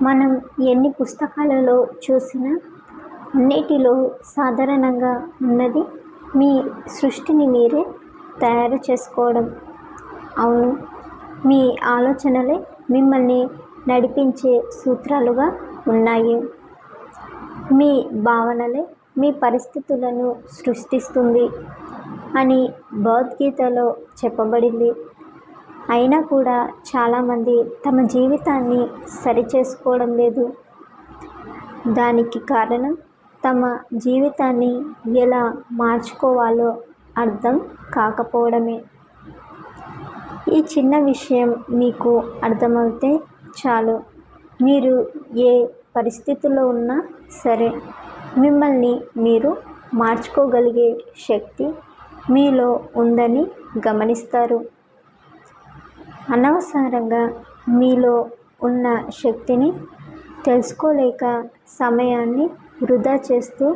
మనం ఎన్ని పుస్తకాలలో చూసినా అన్నిటిలో సాధారణంగా ఉన్నది మీ సృష్టిని మీరే తయారు చేసుకోవడం. అవును, మీ ఆలోచనలే మిమ్మల్ని నడిపించే సూత్రాలుగా ఉన్నాయి. మీ భావనలే మీ పరిస్థితులను సృష్టిస్తుంది అని భగవద్గీతలో చెప్పబడింది. అయినా కూడా చాలామంది తమ జీవితాన్ని సరిచేసుకోవడం లేదు. దానికి కారణం తమ జీవితాన్ని ఎలా మార్చుకోవాలో అర్థం కాకపోవడమే. ఈ చిన్న విషయం మీకు అర్థమవుతే చాలు, మీరు ఏ పరిస్థితుల్లో ఉన్నా సరే మిమ్మల్ని మీరు మార్చుకోగలిగే శక్తి మీలో ఉందని గమనిస్తారు. అనవసరంగా మీలో ఉన్న శక్తిని తెలుసుకోలేక సమయాన్ని వృధా చేస్తూ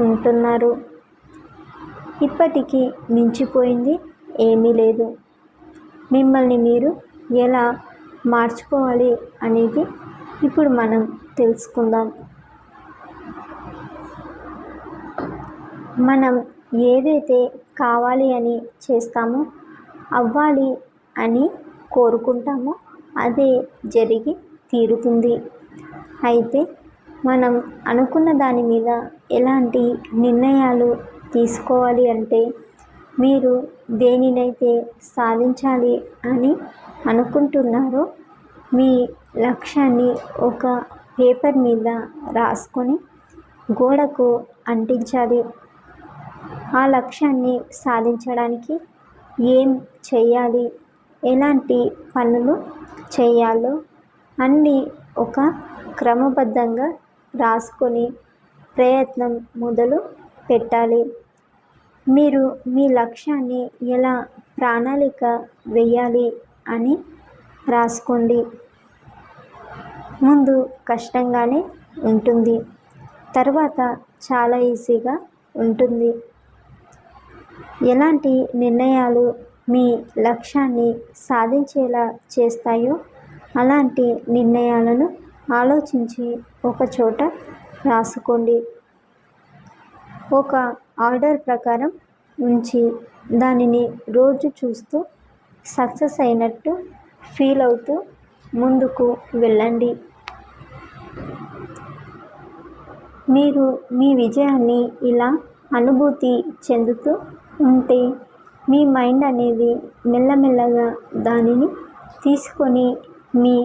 ఉంటున్నారు. ఇప్పటికీ మించిపోయింది ఏమీ లేదు. మిమ్మల్ని మీరు ఎలా మార్చుకోవాలి అనేది ఇప్పుడు మనం తెలుసుకుందాం. మనం ఏదైతే కావాలి అని చేస్తామో, అవ్వాలి అని కోరుకుంటామో అదే జరిగి తీరుతుంది. అయితే మనం అనుకున్న దాని మీద ఎలాంటి నిర్ణయాలు తీసుకోవాలి అంటే, మీరు దేనినైతే సాధించాలి అని అనుకుంటున్నారో మీ లక్ష్యాన్ని ఒక పేపర్ మీద రాసుకొని గోడకు అంటించాలి. ఆ లక్ష్యాన్ని సాధించడానికి ఏం చేయాలి, ఎలాంటి పనులు చేయాలో అన్నీ ఒక క్రమబద్ధంగా రాసుకొని ప్రయత్నం మొదలు పెట్టాలి. మీరు మీ లక్ష్యాన్ని ఎలా ప్రణాళిక వేయాలి అని రాసుకోండి. ముందు కష్టంగానే ఉంటుంది, తర్వాత చాలా ఈజీగా ఉంటుంది. ఎలాంటి నిర్ణయాలు మీ లక్ష్యాన్ని సాధించేలా చేస్తాయో అలాంటి నిర్ణయాలను ఆలోచించి ఒక చోట రాసుకోండి. ఒక ఆర్డర్ ప్రకారం ఉంచి దానిని రోజు చూస్తూ సక్సెస్ అయినట్టు ఫీల్ అవుతూ ముందుకు వెళ్ళండి. మీరు మీ విజయాన్ని ఇలా అనుభూతి చెందుతూ ఉంటే మీ మైండ్ అనేది మెల్లమెల్లగా దానిని తీసుకొని మీ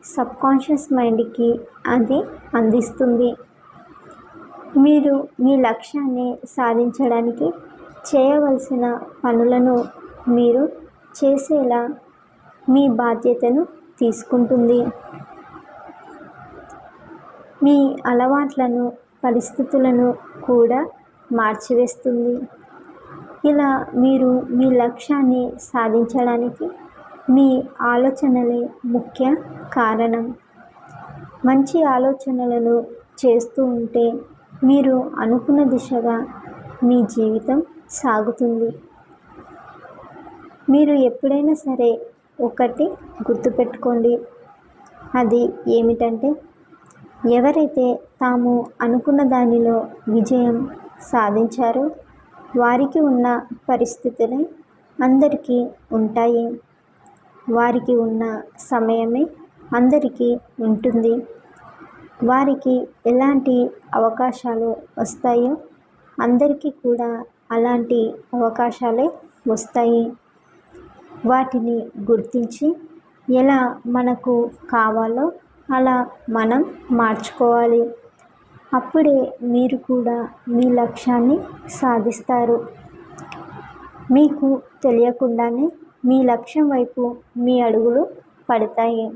సబ్కాన్షియస్ మైండ్కి అది అందిస్తుంది. మీరు మీ లక్ష్యాన్ని సాధించడానికి చేయవలసిన పనులను మీరు చేసేలా మీ బాధ్యతను తీసుకుంటుంది. మీ అలవాట్లను, పరిస్థితులను కూడా మార్చివేస్తుంది. ఇలా మీరు మీ లక్ష్యాన్ని సాధించడానికి మీ ఆలోచనలే ముఖ్య కారణం. మంచి ఆలోచనలను చేస్తూ ఉంటే మీరు అనుకున్న దిశగా మీ జీవితం సాగుతుంది. మీరు ఎప్పుడైనా సరే ఒకటి గుర్తుపెట్టుకోండి. అది ఏమిటంటే, ఎవరైతే తాము అనుకున్న దానిలో విజయం సాధించారో వారికి ఉన్న పరిస్థితులే అందరికీ ఉంటాయి. వారికి ఉన్న సమయమే అందరికీ ఉంటుంది. వారికి ఎలాంటి అవకాశాలు వస్తాయో అందరికీ కూడా అలాంటి అవకాశాలే వస్తాయి. వాటిని గుర్తించి ఎలా మనకు కావాలో అలా మనం మార్చుకోవాలి. అప్పుడే మీరు కూడా మీ లక్ష్యాన్ని సాధిస్తారు. మీకు తెలియకుండానే మీ లక్ష్యం వైపు మీ అడుగులు పడతాయి.